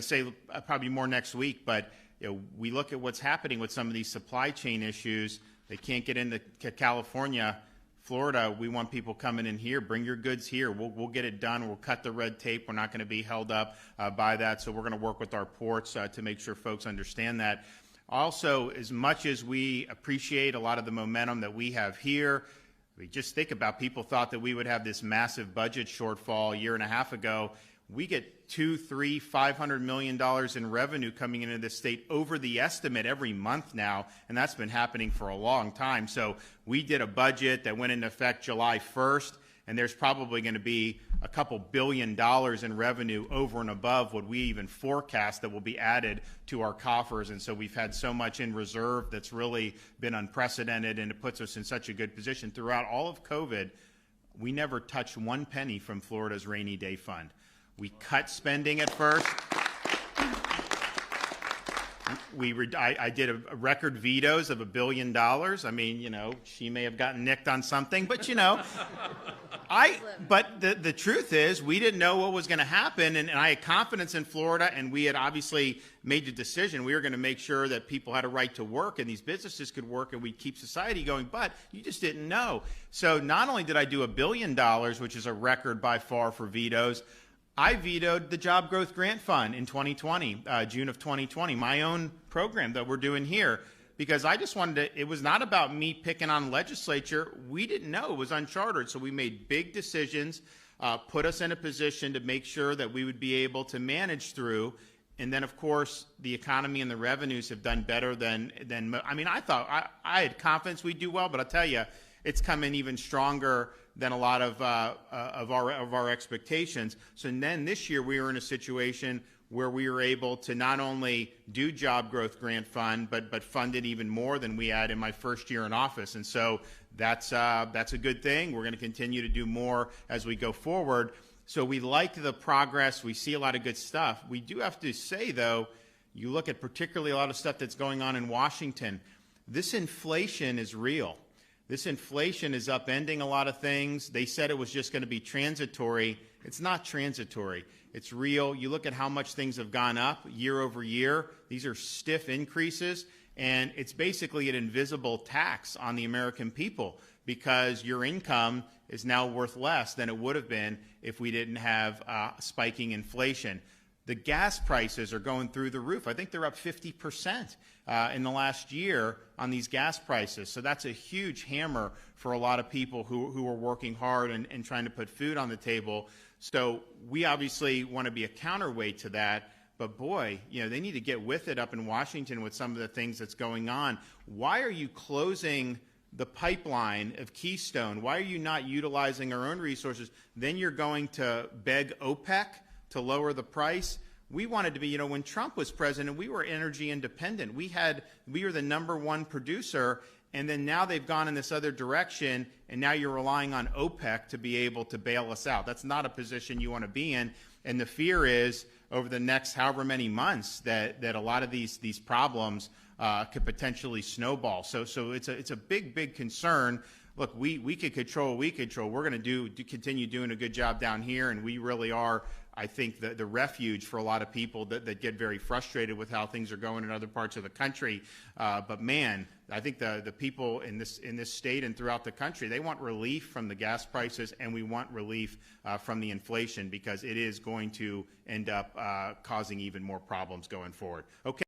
to say probably more next week, but we look at what's happening with some of these supply chain issues. They can't get into California, Florida. We want people coming in here. Bring your goods here. We'll get it done. We'll cut the red tape. We're not going to be held up by that. So we're going to work with our ports to make sure folks understand that. Also, as much as we appreciate a lot of the momentum that we have here, we just think about people thought that we would have this massive budget shortfall a year and a half ago. We get $200, $300, $500 million in revenue coming into this state over the estimate every month now, and that's been happening for a long time. So we did a budget that went into effect July 1st, and there's probably going to be a couple $2 billion in revenue over and above what we even forecast that will be added to our coffers. And so we've had so much in reserve that's really been unprecedented, and it puts us in such a good position. Throughout all of COVID, we never touched one penny from Florida's rainy day fund. We cut spending at first. I did a record vetoes of $1 billion. I mean, she may have gotten nicked on something, but but the truth is we didn't know what was going to happen, and I had confidence in Florida, and we had obviously made the decision. We were going to make sure that people had a right to work and these businesses could work and we'd keep society going, but you just didn't know. So not only did I do $1 billion, which is a record by far for vetoes, I vetoed the Job Growth Grant Fund in 2020, June of 2020, my own program that we're doing here, because I just wanted to, it was not about me picking on legislature. We didn't know. It was uncharted. So we made big decisions, put us in a position to make sure that we would be able to manage through. And then, of course, the economy and the revenues have done better than I mean, I thought, I had confidence we'd do well, but I'll tell you, it's come in even stronger than a lot of our expectations. So then this year we were in a situation where we were able to not only do Job Growth Grant Fund, but fund it even more than we had in my first year in office. And so that's a good thing. We're going to continue to do more as we go forward. So we like the progress. We see a lot of good stuff. We do have to say, though, you look at particularly a lot of stuff that's going on in Washington. This inflation is real. This inflation is upending a lot of things. They said it was just going to be transitory. It's not transitory. It's real. You look at how much things have gone up year over year. These are stiff increases, and it's basically an invisible tax on the American people because your income is now worth less than it would have been if we didn't have spiking inflation. The gas prices are going through the roof. I think they're up 50% in the last year on these gas prices. So that's a huge hammer for a lot of people who are working hard and trying to put food on the table. So we obviously want to be a counterweight to that. But boy, they need to get with it up in Washington with some of the things that's going on. Why are you closing the pipeline of Keystone? Why are you not utilizing our own resources? Then you're going to beg OPEC to lower the price. We wanted to be, when Trump was president, we were energy independent. We were the #1 producer, and then now they've gone in this other direction, and now you're relying on OPEC to be able to bail us out. That's not a position you want to be in, and the fear is over the next however many months that a lot of these problems could potentially snowball. So it's a big concern. Look, we could control what we control. We're going to continue doing a good job down here, and we really are, I think, the refuge for a lot of people that get very frustrated with how things are going in other parts of the country. But man, I think the people in this state and throughout the country, they want relief from the gas prices, and we want relief from the inflation because it is going to end up causing even more problems going forward. Okay.